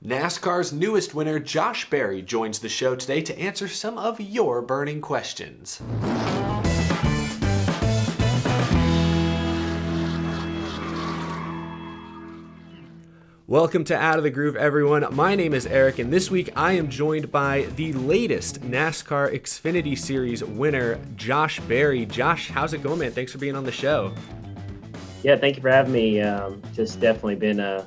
NASCAR's newest winner, Josh Berry, joins the show today to answer some of your burning questions. Welcome to Out of the Groove, everyone. My name is Eric, and this week I am joined by the latest NASCAR Xfinity Series winner, Josh Berry. Josh, how's it going, man? Thanks for being on the show. Yeah, thank you for having me. Just definitely been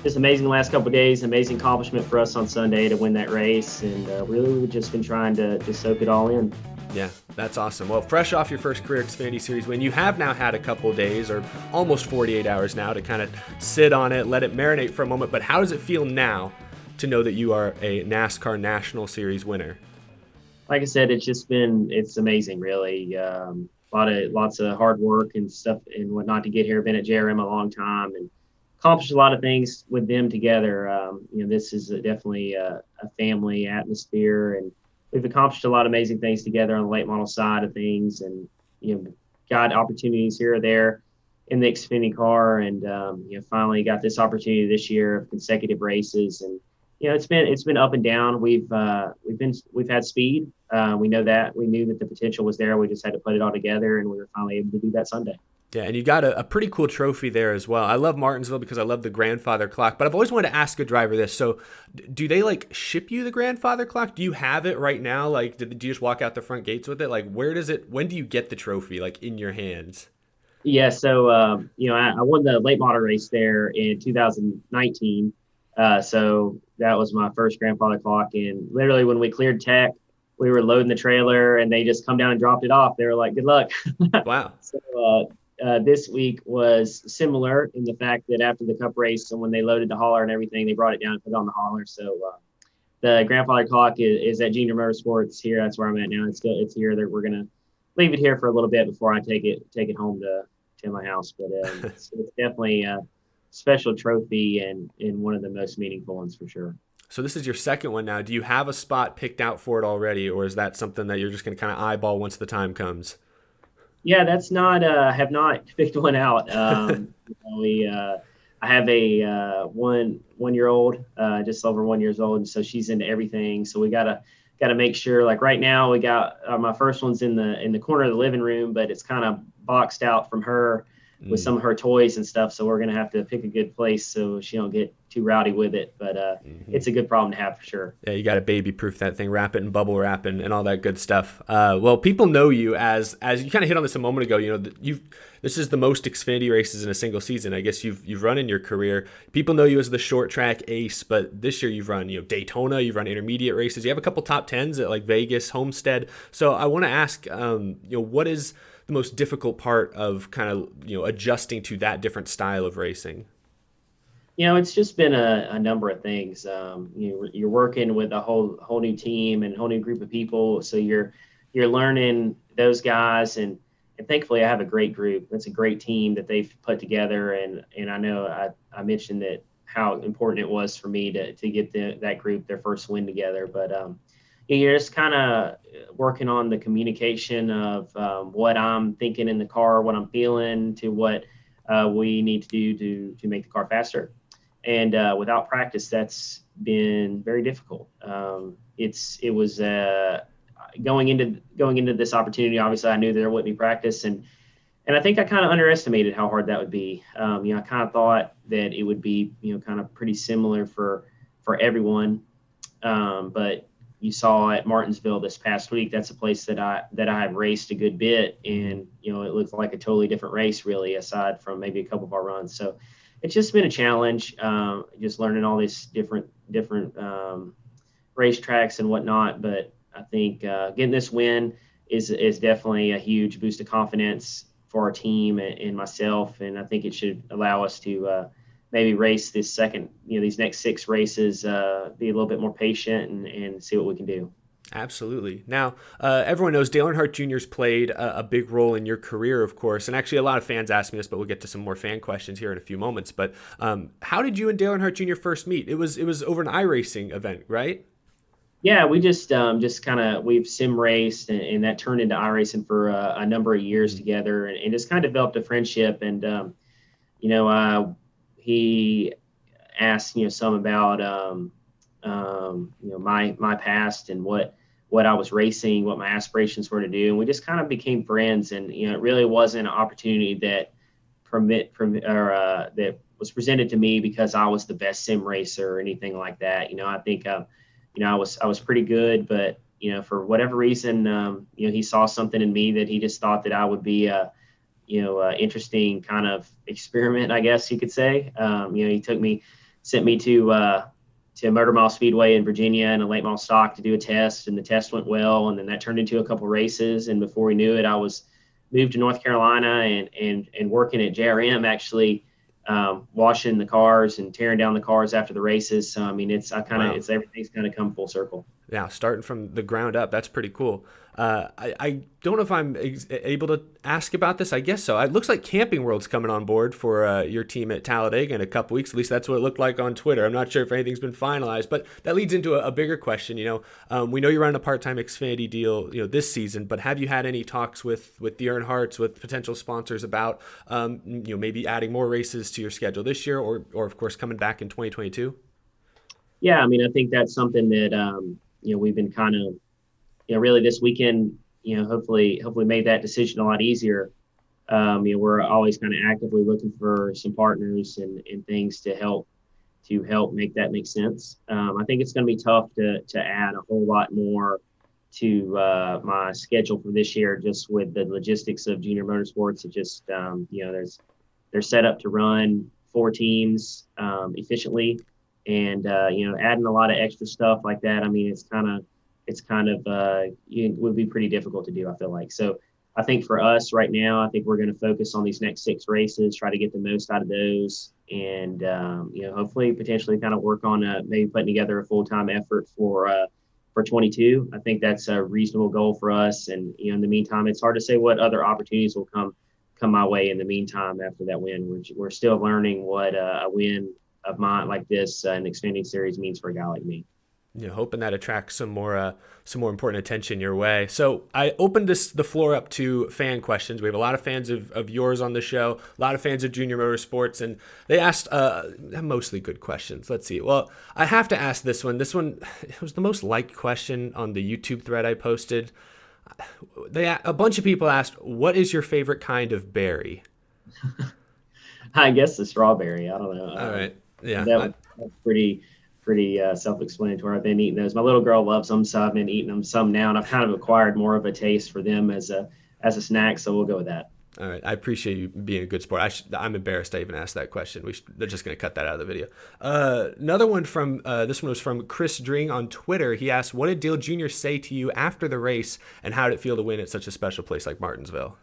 just amazing the last couple of days. Amazing accomplishment for us on Sunday to win that race, and really we've just been trying to just soak it all in. Yeah, that's awesome. Well, fresh off your first career Xfinity Series win, you have now had a couple days or almost 48 hours now to kind of sit on it, let it marinate for a moment. But how does it feel now to know that you are a NASCAR National Series winner? Like I said, it's amazing, really. Lots of hard work and stuff and whatnot to get here. Been at JRM a long time and accomplished a lot of things with them together. This is definitely a family atmosphere, and we've accomplished a lot of amazing things together on the late model side of things, and got opportunities here or there in the Xfinity car, and finally got this opportunity this year of consecutive races. And it's been up and down. We've had speed. We know that. We knew that the potential was there. We just had to put it all together, and we were finally able to do that Sunday. Yeah, and you got a pretty cool trophy there as well. I love Martinsville because I love the grandfather clock, but I've always wanted to ask a driver this. So do they ship you the grandfather clock? Do you have it right now? Do you just walk out the front gates with it? When do you get the trophy in your hands? Yeah, so I won the late model race there in 2019. So that was my first grandfather clock, and literally when we cleared tech, we were loading the trailer and they just come down and dropped it off. They were like, good luck. Wow. So this week was similar in the fact that after the cup race and when they loaded the hauler and everything, they brought it down and put it on the hauler. So the grandfather clock is at Junior Motorsports here. That's where I'm at now. It's here. That we're gonna leave it here for a little bit before I take it home to my house. But it's definitely a special trophy and one of the most meaningful ones for sure. So this is your second one now. Do you have a spot picked out for it already, or is that something that you're just going to kind of eyeball once the time comes? Yeah, that's not. Have not picked one out. I have a 1 year old, just over 1 year old, and so she's into everything. So we gotta make sure. Like right now, we got my first one's in the corner of the living room, but it's kind of boxed out from her with some of her toys and stuff. So we're going to have to pick a good place so she don't get too rowdy with it. But it's a good problem to have for sure. Yeah, you got to baby proof that thing, wrap it in bubble wrap and all that good stuff. Well, people know you as you kind of hit on this a moment ago, this is the most Xfinity races in a single season. I guess you've run in your career. People know you as the short track ace, but this year you've run, Daytona, you've run intermediate races. You have a couple top tens at Vegas, Homestead. So I want to ask, what is the most difficult part of kind of, adjusting to that different style of racing? It's just been a number of things. You're working with a whole new team and a whole new group of people. So you're learning those guys, and thankfully I have a great group. It's a great team that they've put together. And I know I mentioned that how important it was for me to get that group their first win together. But you're just kind of working on the communication of what I'm thinking in the car, what I'm feeling, to what we need to do to make the car faster. And without practice, that's been very difficult. It was going into this opportunity. Obviously, I knew there wouldn't be practice, and I think I kind of underestimated how hard that would be. I kind of thought that it would be kind of pretty similar for everyone, but you saw at Martinsville this past week, that's a place that I have raced a good bit, and it looked like a totally different race, really, aside from maybe a couple of our runs. So it's just been a challenge, just learning all these different racetracks and whatnot. But I think getting this win is definitely a huge boost of confidence for our team and myself, and I think it should allow us to maybe race these next 6 races, be a little bit more patient and see what we can do. Absolutely. Now, everyone knows Dale Earnhardt Jr.'s played a big role in your career, of course. And actually, a lot of fans ask me this, but we'll get to some more fan questions here in a few moments. But how did you and Dale Earnhardt Jr. first meet? It was over an iRacing event, right? Yeah, we just kind of we've sim raced and that turned into iRacing for a number of years together, and just kind of developed a friendship. And he asked, some about, my past and what I was racing, what my aspirations were to do. And we just kind of became friends. And, it really wasn't an opportunity that that was presented to me because I was the best sim racer or anything like that. I think, I was pretty good, but, for whatever reason, he saw something in me that he just thought that I would be interesting kind of experiment, I guess you could say. He sent me to Motor Mile Speedway in Virginia and a late model stock to do a test, and the test went well, and then that turned into a couple races, and before we knew it, I was moved to North Carolina and working at JRM actually, washing the cars and tearing down the cars after the races. So I mean, Wow. it's everything's kind of come full circle. Yeah, starting from the ground up, that's pretty cool. I don't know if I'm able to ask about this. I guess so. It looks like Camping World's coming on board for your team at Talladega in a couple weeks. At least that's what it looked like on Twitter. I'm not sure if anything's been finalized, but that leads into a bigger question. We know you're running a part-time Xfinity deal, this season, but have you had any talks with the Earnhardts, with potential sponsors about, maybe adding more races to your schedule this year, or of course coming back in 2022? Yeah, I mean, I think that's something that we've been kind of, really this weekend, hopefully made that decision a lot easier. We're always kind of actively looking for some partners and things to help make that make sense. I think it's going to be tough to add a whole lot more to my schedule for this year, just with the logistics of junior motorsports. It just, they're set up to run four teams efficiently, and adding a lot of extra stuff like that. I mean, it would be pretty difficult to do, I feel like. So I think for us right now, I think we're going to focus on these next six races, try to get the most out of those, and hopefully potentially kind of work on maybe putting together a full-time effort for 22. I think that's a reasonable goal for us. And in the meantime, it's hard to say what other opportunities will come my way in the meantime after that win. We're still learning what a win of mine like this in the Xfinity Series means for a guy like me. Hoping that attracts some more important attention your way. So I opened the floor up to fan questions. We have a lot of fans of yours on the show, a lot of fans of Junior Motorsports, and they asked mostly good questions. Let's see. Well, I have to ask this one. This one, it was the most liked question on the YouTube thread I posted. A bunch of people asked, "What is your favorite kind of berry?" I guess the strawberry. I don't know. All right. Yeah. That's pretty self-explanatory. I've been eating those. My little girl loves them, so I've been eating them some now, and I've kind of acquired more of a taste for them as a snack. So we'll go with that. All right. I appreciate you being a good sport. I'm embarrassed I even asked that question. They're just going to cut that out of the video. Another one this one was from Chris Dring on Twitter. He asked, "What did Dale Jr. say to you after the race, and how did it feel to win at such a special place like Martinsville?"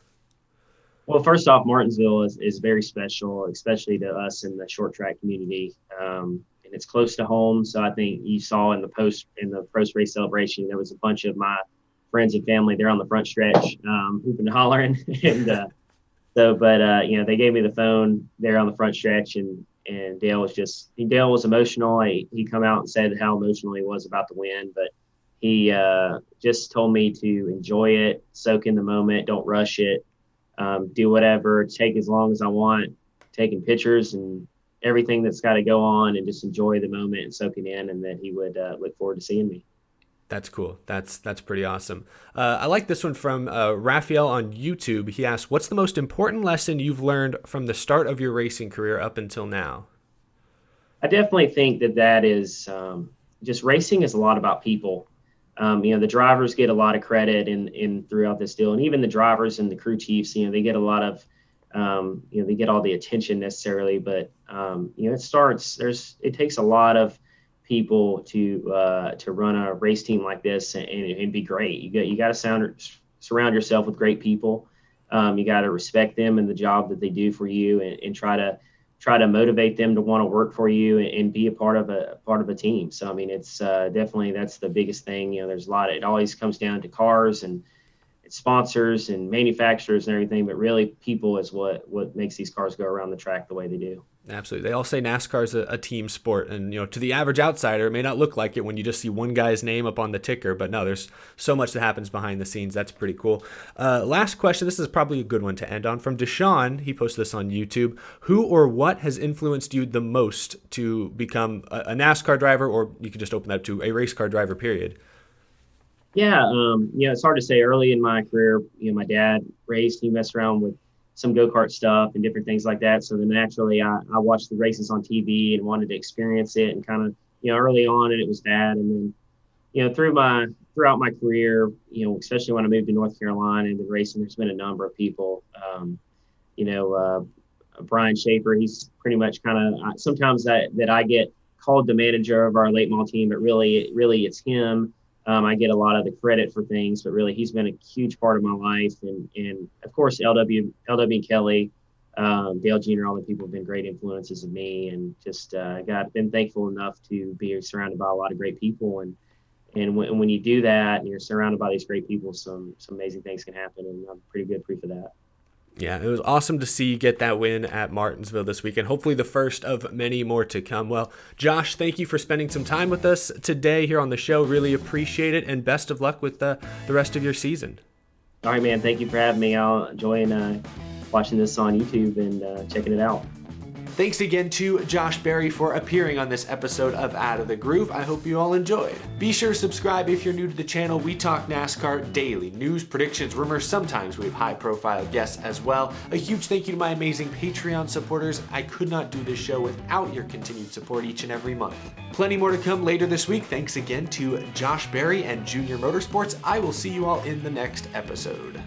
Well, first off, Martinsville is very special, especially to us in the short track community. And it's close to home. So I think you saw in the post race celebration, there was a bunch of my friends and family there on the front stretch, hooping and hollering. And they gave me the phone there on the front stretch, and Dale was emotional. He come out and said how emotional he was about the win, but he just told me to enjoy it, soak in the moment, don't rush it, do whatever, take as long as I want, taking pictures and everything that's got to go on, and just enjoy the moment and soak it in, and that he would look forward to seeing me. That's cool. That's pretty awesome. I like this one from Raphael on YouTube. He asked, "What's the most important lesson you've learned from the start of your racing career up until now?" I definitely think that is just racing is a lot about people. The drivers get a lot of credit in throughout this deal, and even the drivers and the crew chiefs, they get a lot of, they get all the attention necessarily, but it takes a lot of people to run a race team like this and be great. You got to surround yourself with great people. You got to respect them and the job that they do for you, and try to motivate them to want to work for you and be a part of a team. So, I mean, it's definitely, that's the biggest thing. There's it always comes down to cars and sponsors and manufacturers and everything, but really people is what makes these cars go around the track the way they do. Absolutely. They all say NASCAR is a team sport, and to the average outsider, it may not look like it when you just see one guy's name up on the ticker. But no, there's so much that happens behind the scenes. That's pretty cool. Last question. This is probably a good one to end on. From Deshaun, he posted this on YouTube. Who or what has influenced you the most to become a NASCAR driver, or you could just open that up to a race car driver? Period. Yeah, it's hard to say. Early in my career, my dad raced. He messed around with some go-kart stuff and different things like that. So then naturally, I watched the races on TV and wanted to experience it, and kind of, early on, and it was that. And then, throughout my career, especially when I moved to North Carolina and the racing, there's been a number of people. You know, Brian Schaefer, he's pretty much kind of, sometimes that I get called the manager of our late model team, but really it's him. I get a lot of the credit for things, but really he's been a huge part of my life. And of course, LW and Kelly, Dale Jr., all the people have been great influences of me, and just been thankful enough to be surrounded by a lot of great people. And when you do that and you're surrounded by these great people, some amazing things can happen. And I'm pretty good proof of that. Yeah, it was awesome to see you get that win at Martinsville this weekend. Hopefully the first of many more to come. Well, Josh, thank you for spending some time with us today here on the show. Really appreciate it, and best of luck with the rest of your season. All right, man. Thank you for having me. I'll enjoy watching this on YouTube and checking it out. Thanks again to Josh Berry for appearing on this episode of Out of the Groove. I hope you all enjoyed. Be sure to subscribe if you're new to the channel. We talk NASCAR daily. News, predictions, rumors. Sometimes we have high-profile guests as well. A huge thank you to my amazing Patreon supporters. I could not do this show without your continued support each and every month. Plenty more to come later this week. Thanks again to Josh Berry and Junior Motorsports. I will see you all in the next episode.